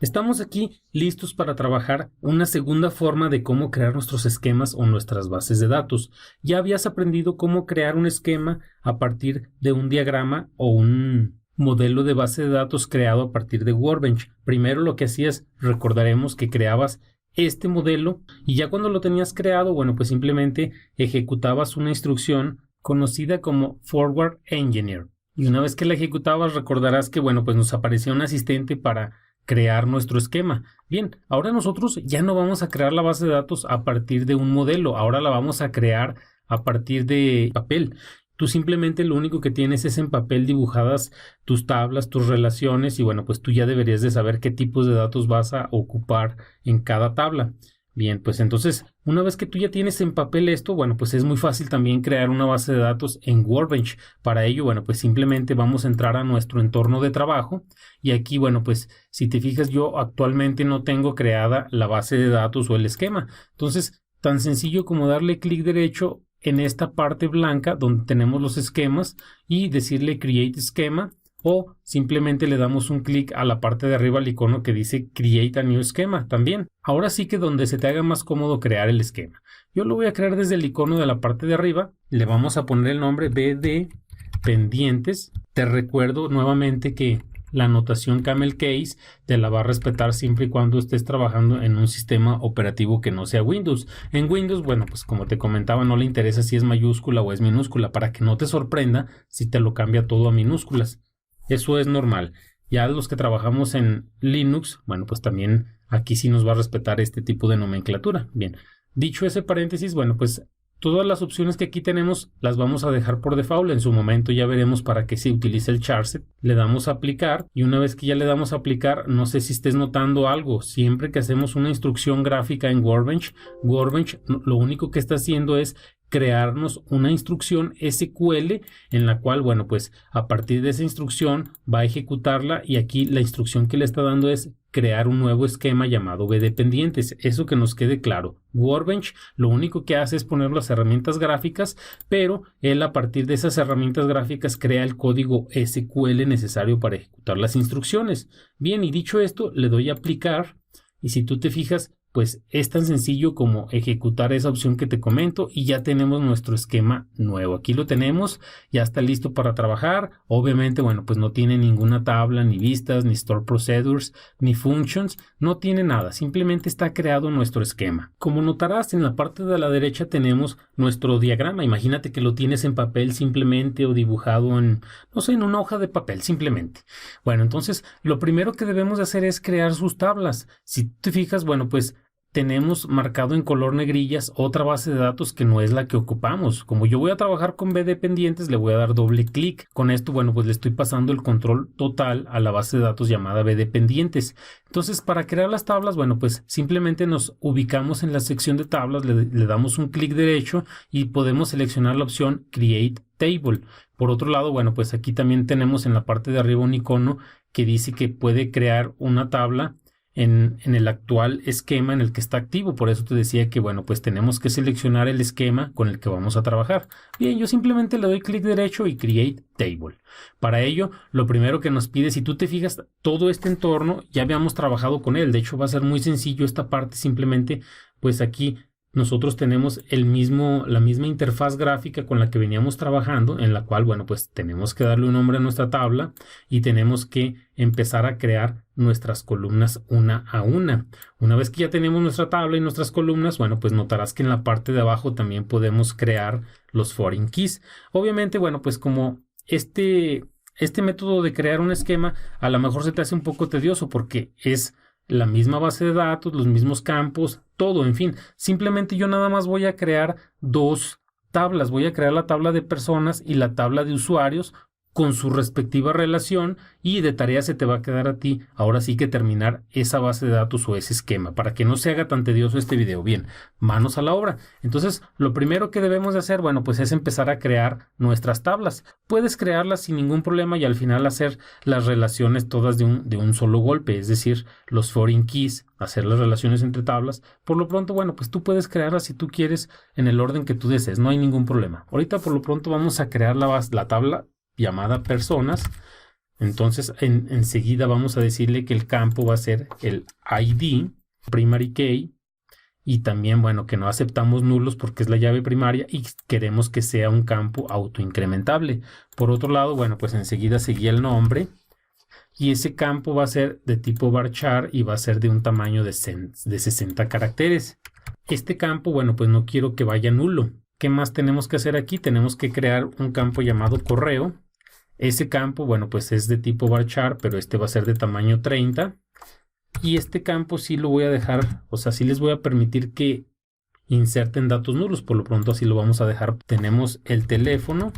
Estamos aquí listos para trabajar una segunda forma de cómo crear nuestros esquemas o nuestras bases de datos. Ya habías aprendido cómo crear un esquema a partir de un diagrama o un modelo de base de datos creado a partir de Workbench. Primero lo que hacías, recordaremos que creabas este modelo y ya cuando lo tenías creado, bueno, pues simplemente ejecutabas una instrucción conocida como Forward Engineer. Y una vez que la ejecutabas, recordarás que, bueno, pues nos aparecía un asistente para crear nuestro esquema. Bien, ahora nosotros ya no vamos a crear la base de datos a partir de un modelo, ahora la vamos a crear a partir de papel. Tú simplemente lo único que tienes es en papel dibujadas tus tablas, tus relaciones y bueno, pues tú ya deberías de saber qué tipos de datos vas a ocupar en cada tabla. Bien, pues entonces, una vez que tú ya tienes en papel esto, bueno, pues es muy fácil también crear una base de datos en Workbench. Para ello, bueno, pues simplemente vamos a entrar a nuestro entorno de trabajo y aquí, bueno, pues si te fijas, yo actualmente no tengo creada la base de datos o el esquema. Entonces, tan sencillo como darle clic derecho en esta parte blanca donde tenemos los esquemas y decirle Create Schema. O simplemente le damos un clic a la parte de arriba al icono que dice Create a New Schema también. Ahora sí que donde se te haga más cómodo crear el esquema. Yo lo voy a crear desde el icono de la parte de arriba. Le vamos a poner el nombre BD Pendientes. Te recuerdo nuevamente que la notación Camel Case te la va a respetar siempre y cuando estés trabajando en un sistema operativo que no sea Windows. En Windows, bueno, pues como te comentaba, no le interesa si es mayúscula o es minúscula para que no te sorprenda si te lo cambia todo a minúsculas. Eso es normal. Ya los que trabajamos en Linux, bueno, pues también aquí sí nos va a respetar este tipo de nomenclatura. Bien, dicho ese paréntesis, bueno, pues todas las opciones que aquí tenemos las vamos a dejar por default. En su momento ya veremos para qué se utiliza el charset. Le damos a aplicar y una vez que ya le damos a aplicar, no sé si estés notando algo. Siempre que hacemos una instrucción gráfica en Workbench, lo único que está haciendo es crearnos una instrucción SQL en la cual, bueno, pues a partir de esa instrucción va a ejecutarla y aquí la instrucción que le está dando es crear un nuevo esquema llamado BD Pendientes. Eso que nos quede claro. Workbench lo único que hace es poner las herramientas gráficas, pero él a partir de esas herramientas gráficas crea el código SQL necesario para ejecutar las instrucciones. Bien, y dicho esto, le doy a aplicar y si tú te fijas, pues es tan sencillo como ejecutar esa opción que te comento y ya tenemos nuestro esquema nuevo. Aquí lo tenemos, ya está listo para trabajar. Obviamente, bueno, pues no tiene ninguna tabla, ni vistas, ni store procedures, ni functions, no tiene nada. Simplemente está creado nuestro esquema. Como notarás, en la parte de la derecha tenemos nuestro diagrama. Imagínate que lo tienes en papel simplemente o dibujado en, no sé, en una hoja de papel simplemente. Bueno, entonces lo primero que debemos de hacer es crear sus tablas. Si te fijas, bueno, pues tenemos marcado en color negrillas otra base de datos que no es la que ocupamos. Como yo voy a trabajar con BD Pendientes, le voy a dar doble clic. Con esto, bueno, pues le estoy pasando el control total a la base de datos llamada BD Pendientes. Entonces, para crear las tablas, bueno, pues simplemente nos ubicamos en la sección de tablas, le damos un clic derecho y podemos seleccionar la opción Create Table. Por otro lado, bueno, pues aquí también tenemos en la parte de arriba un icono que dice que puede crear una tabla en el actual esquema en el que está activo. Por eso te decía que, bueno, pues tenemos que seleccionar el esquema con el que vamos a trabajar. Bien, yo simplemente le doy clic derecho y Create Table. Para ello, lo primero que nos pide, si tú te fijas, todo este entorno ya habíamos trabajado con él. De hecho, va a ser muy sencillo esta parte. Simplemente, pues aquí nosotros tenemos la misma interfaz gráfica con la que veníamos trabajando, en la cual, bueno, pues tenemos que darle un nombre a nuestra tabla y tenemos que empezar a crear nuestras columnas una a una. Una vez que ya tenemos nuestra tabla y nuestras columnas, bueno, pues notarás que en la parte de abajo también podemos crear los foreign keys. Obviamente, bueno, pues como este método de crear un esquema a lo mejor se te hace un poco tedioso porque es la misma base de datos, los mismos campos, todo, en fin. Simplemente yo nada más voy a crear dos tablas. Voy a crear la tabla de personas y la tabla de usuarios con su respectiva relación y de tarea se te va a quedar a ti ahora sí que terminar esa base de datos o ese esquema para que no se haga tan tedioso este video. Bien, manos a la obra. Entonces, lo primero que debemos de hacer, bueno, pues es empezar a crear nuestras tablas. Puedes crearlas sin ningún problema y al final hacer las relaciones todas de un solo golpe, es decir, los foreign keys, hacer las relaciones entre tablas. Por lo pronto, bueno, pues tú puedes crearlas si tú quieres en el orden que tú desees, no hay ningún problema. Ahorita por lo pronto vamos a crear la tabla llamada personas Entonces enseguida vamos a decirle que el campo va a ser el ID, primary key, y también, bueno, que no aceptamos nulos porque es la llave primaria y queremos que sea un campo autoincrementable. Por otro lado, bueno, pues enseguida seguía el nombre y ese campo va a ser de tipo varchar y va a ser de un tamaño de 60 caracteres. Este campo, bueno, pues no quiero que vaya nulo. ¿Qué más tenemos que hacer aquí? Tenemos que crear un campo llamado correo. Ese campo, bueno, pues es de tipo varchar, pero este va a ser de tamaño 30. Y este campo sí lo voy a dejar, o sea, sí les voy a permitir que inserten datos nulos. Por lo pronto así lo vamos a dejar. Tenemos el teléfono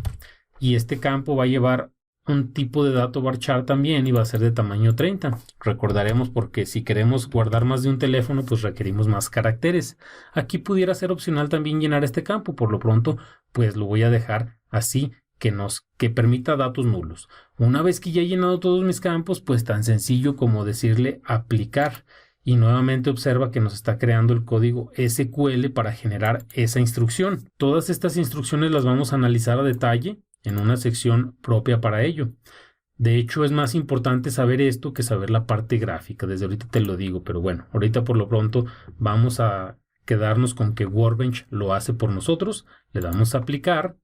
y este campo va a llevar un tipo de dato varchar también y va a ser de tamaño 30. Recordaremos porque si queremos guardar más de un teléfono, pues requerimos más caracteres. Aquí pudiera ser opcional también llenar este campo. Por lo pronto, pues lo voy a dejar así, que permita datos nulos. Una vez que ya he llenado todos mis campos, pues tan sencillo como decirle aplicar. Y nuevamente observa que nos está creando el código SQL para generar esa instrucción. Todas estas instrucciones las vamos a analizar a detalle en una sección propia para ello. De hecho, es más importante saber esto que saber la parte gráfica. Desde ahorita te lo digo, pero bueno, ahorita por lo pronto vamos a quedarnos con que Workbench lo hace por nosotros. Le damos a aplicar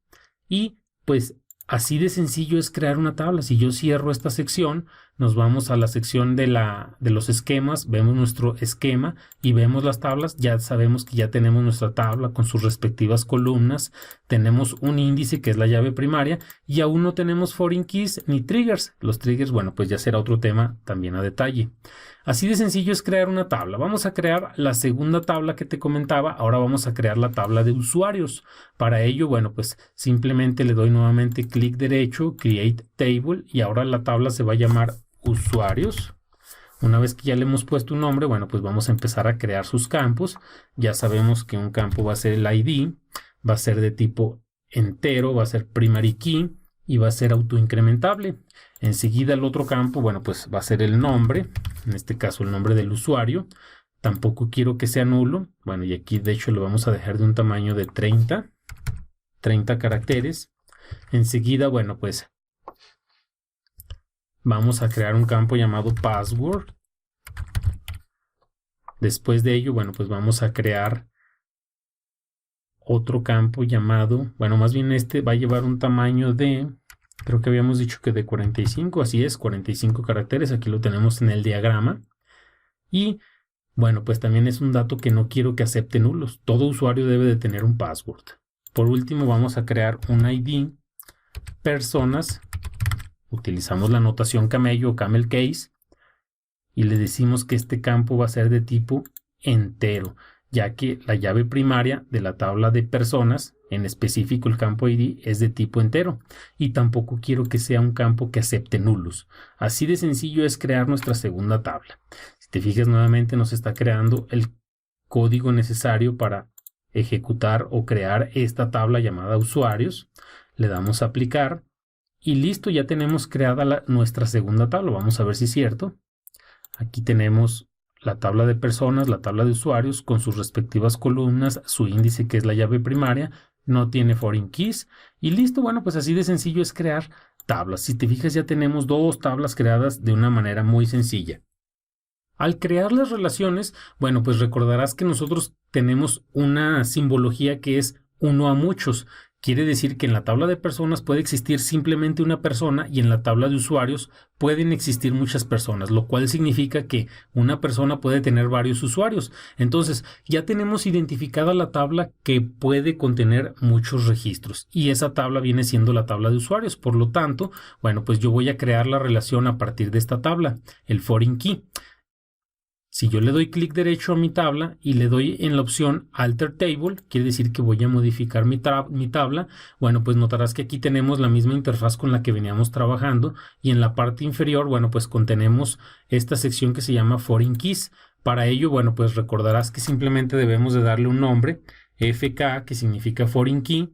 y pues así de sencillo es crear una tabla. Si yo cierro esta sección, nos vamos a la sección de los esquemas, vemos nuestro esquema y vemos las tablas. Ya sabemos que ya tenemos nuestra tabla con sus respectivas columnas. Tenemos un índice que es la llave primaria y aún no tenemos foreign keys ni triggers. Los triggers, bueno, pues ya será otro tema también a detalle. Así de sencillo es crear una tabla. Vamos a crear la segunda tabla que te comentaba. Ahora vamos a crear la tabla de usuarios. Para ello, bueno, pues simplemente le doy nuevamente clic derecho, Create Table, y ahora la tabla se va a llamar usuarios. Una vez que ya le hemos puesto un nombre, bueno, pues vamos a empezar a crear sus campos. Ya sabemos que un campo va a ser el ID, va a ser de tipo entero, va a ser primary key y va a ser autoincrementable. Enseguida el otro campo, bueno, pues va a ser el nombre, en este caso el nombre del usuario. Tampoco quiero que sea nulo. Bueno, y aquí de hecho lo vamos a dejar de un tamaño de 30 caracteres. Enseguida, bueno, pues vamos a crear un campo llamado password. Después de ello, bueno, pues vamos a crear otro campo llamado, bueno, más bien este va a llevar un tamaño de, creo que habíamos dicho que de 45, así es, 45 caracteres. Aquí lo tenemos en el diagrama. Y bueno, pues también es un dato que no quiero que acepte nulos. Todo usuario debe de tener un password. Por último, vamos a crear un ID personas. Utilizamos la notación camello o camel case y le decimos que este campo va a ser de tipo entero, ya que la llave primaria de la tabla de personas, en específico el campo ID, es de tipo entero y tampoco quiero que sea un campo que acepte nulos. Así de sencillo es crear nuestra segunda tabla. Si te fijas, nuevamente nos está creando el código necesario para ejecutar o crear esta tabla llamada usuarios. Le damos a aplicar y listo, ya tenemos creada nuestra segunda tabla. Vamos a ver si es cierto. Aquí tenemos la tabla de personas, la tabla de usuarios con sus respectivas columnas, su índice que es la llave primaria, no tiene foreign keys y listo. Bueno, pues así de sencillo es crear tablas. Si te fijas, ya tenemos dos tablas creadas de una manera muy sencilla. Al crear las relaciones, bueno, pues recordarás que nosotros tenemos una simbología que es uno a muchos. Quiere decir que en la tabla de personas puede existir simplemente una persona y en la tabla de usuarios pueden existir muchas personas, lo cual significa que una persona puede tener varios usuarios. Entonces, ya tenemos identificada la tabla que puede contener muchos registros y esa tabla viene siendo la tabla de usuarios. Por lo tanto, bueno, pues yo voy a crear la relación a partir de esta tabla, el foreign key. Si yo le doy clic derecho a mi tabla y le doy en la opción Alter Table, quiere decir que voy a modificar mi tabla. Bueno, pues notarás que aquí tenemos la misma interfaz con la que veníamos trabajando y en la parte inferior, bueno, pues contenemos esta sección que se llama Foreign Keys. Para ello, bueno, pues recordarás que simplemente debemos de darle un nombre, FK, que significa Foreign Key,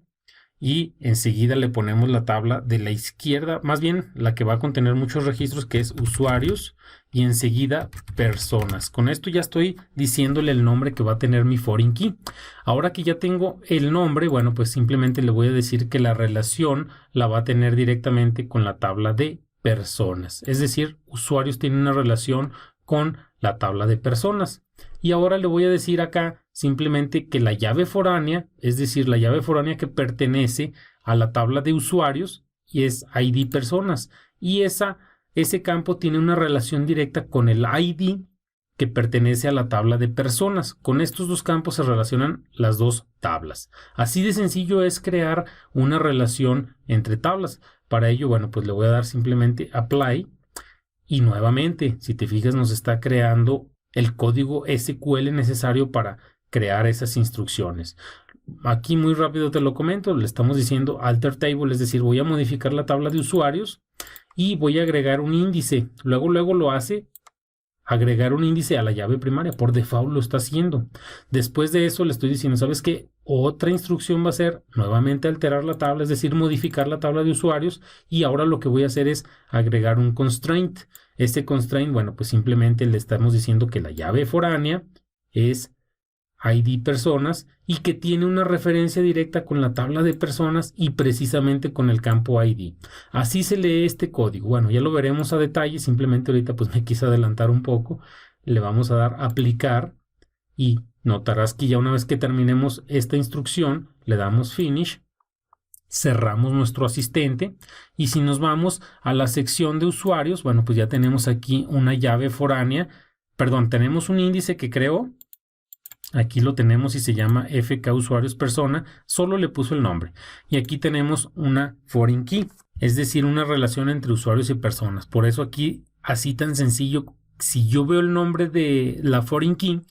y enseguida le ponemos la tabla de la izquierda, más bien la que va a contener muchos registros, que es usuarios, y enseguida personas. Con esto ya estoy diciéndole el nombre que va a tener mi foreign key. Ahora que ya tengo el nombre, bueno, pues simplemente le voy a decir que la relación la va a tener directamente con la tabla de personas. Es decir, usuarios tienen una relación con la tabla de personas. Y ahora le voy a decir acá simplemente que la llave foránea, es decir, la llave foránea que pertenece a la tabla de usuarios, y es ID personas. Y ese campo tiene una relación directa con el ID que pertenece a la tabla de personas. Con estos dos campos se relacionan las dos tablas. Así de sencillo es crear una relación entre tablas. Para ello, bueno, pues le voy a dar simplemente apply y nuevamente, si te fijas, nos está creando el código SQL necesario para crear esas instrucciones. Aquí muy rápido te lo comento, le estamos diciendo alter table, es decir, voy a modificar la tabla de usuarios y voy a agregar un índice. Luego lo hace agregar un índice a la llave primaria, por default lo está haciendo. Después de eso le estoy diciendo, ¿sabes qué? Otra instrucción va a ser nuevamente alterar la tabla, es decir, modificar la tabla de usuarios, y ahora lo que voy a hacer es agregar un constraint. Este constraint, bueno, pues simplemente le estamos diciendo que la llave foránea es ID personas y que tiene una referencia directa con la tabla de personas y precisamente con el campo ID. Así se lee este código. Bueno, ya lo veremos a detalle, simplemente ahorita pues me quise adelantar un poco. Le vamos a dar aplicar y notarás que ya una vez que terminemos esta instrucción le damos finish, cerramos nuestro asistente y si nos vamos a la sección de usuarios, bueno, pues ya tenemos aquí una llave foránea, perdón, tenemos un índice que creó. Aquí lo tenemos y se llama FK usuarios persona, solo le puso el nombre. Y aquí tenemos una foreign key, es decir, una relación entre usuarios y personas. Por eso aquí, así tan sencillo, si yo veo el nombre de la foreign key,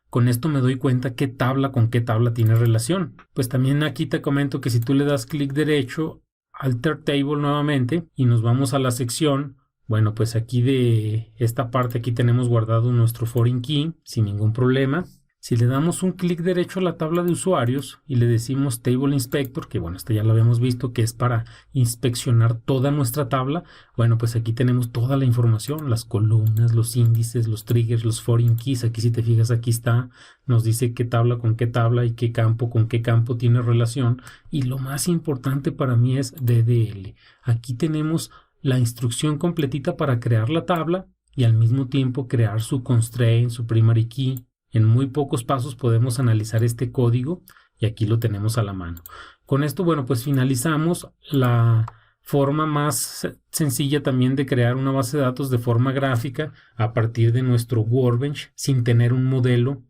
con esto me doy cuenta qué tabla con qué tabla tiene relación. Pues también aquí te comento que si tú le das clic derecho, alter table nuevamente, y nos vamos a la sección, bueno, pues aquí de esta parte aquí tenemos guardado nuestro foreign key sin ningún problema. Si le damos un clic derecho a la tabla de usuarios y le decimos Table Inspector, que bueno, ya lo habíamos visto que es para inspeccionar toda nuestra tabla, bueno, pues aquí tenemos toda la información, las columnas, los índices, los triggers, los foreign keys. Aquí si te fijas, aquí está, nos dice qué tabla con qué tabla y qué campo con qué campo tiene relación. Y lo más importante para mí es DDL. Aquí tenemos la instrucción completita para crear la tabla y al mismo tiempo crear su constraint, su primary key. En muy pocos pasos podemos analizar este código y aquí lo tenemos a la mano. Con esto, bueno, pues finalizamos la forma más sencilla también de crear una base de datos de forma gráfica a partir de nuestro Workbench sin tener un modelo,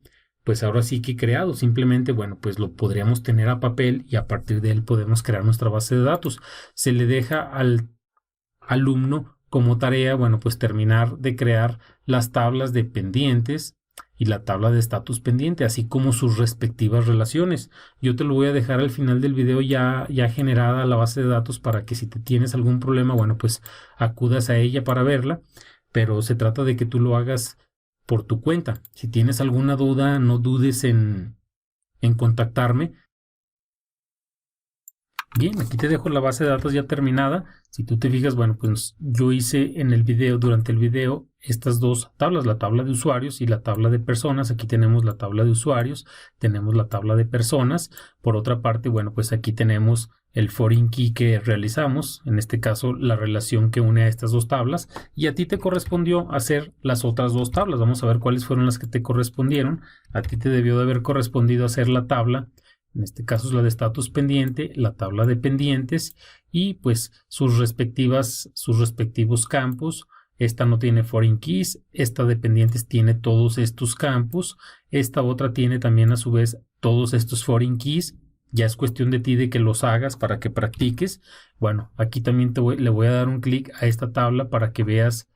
pues ahora sí que creado. Simplemente, bueno, pues lo podríamos tener a papel y a partir de él podemos crear nuestra base de datos. Se le deja al alumno como tarea, bueno, pues terminar de crear las tablas de pendientes y la tabla de estatus pendiente, así como sus respectivas relaciones. Yo te lo voy a dejar al final del video ya generada la base de datos para que si te tienes algún problema, bueno, pues acudas a ella para verla, pero se trata de que tú lo hagas por tu cuenta. Si tienes alguna duda, no dudes en contactarme. Bien, aquí te dejo la base de datos ya terminada. Si tú te fijas, bueno, pues yo hice en el video, durante el video, estas dos tablas, la tabla de usuarios y la tabla de personas. Aquí tenemos la tabla de usuarios, tenemos la tabla de personas. Por otra parte, bueno, pues aquí tenemos el foreign key que realizamos, en este caso la relación que une a estas dos tablas, y a ti te correspondió hacer las otras dos tablas. Vamos a ver cuáles fueron las que te correspondieron. A ti te debió de haber correspondido hacer la tabla, en este caso es la de estatus pendiente, la tabla de pendientes y pues sus respectivos campos. Esta no tiene foreign keys, esta de pendientes tiene todos estos campos, esta otra tiene también a su vez todos estos foreign keys. Ya es cuestión de ti de que los hagas para que practiques. Bueno, aquí también le voy a dar un clic a esta tabla para que veas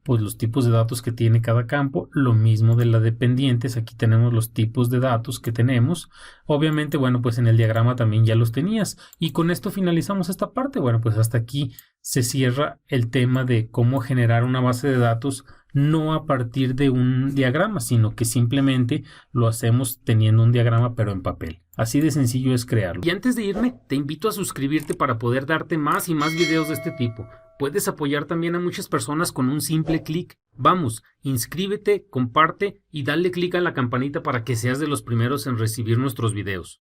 pues los tipos de datos que tiene cada campo. Lo mismo de la de pendientes, aquí tenemos los tipos de datos que tenemos. Obviamente, bueno, pues en el diagrama también ya los tenías. Y con esto finalizamos esta parte. Bueno, pues hasta aquí se cierra el tema de cómo generar una base de datos no a partir de un diagrama, sino que simplemente lo hacemos teniendo un diagrama pero en papel. Así de sencillo es crearlo. Y antes de irme, te invito a suscribirte para poder darte más y más videos de este tipo. Puedes apoyar también a muchas personas con un simple clic. Vamos, inscríbete, comparte y dale clic a la campanita para que seas de los primeros en recibir nuestros videos.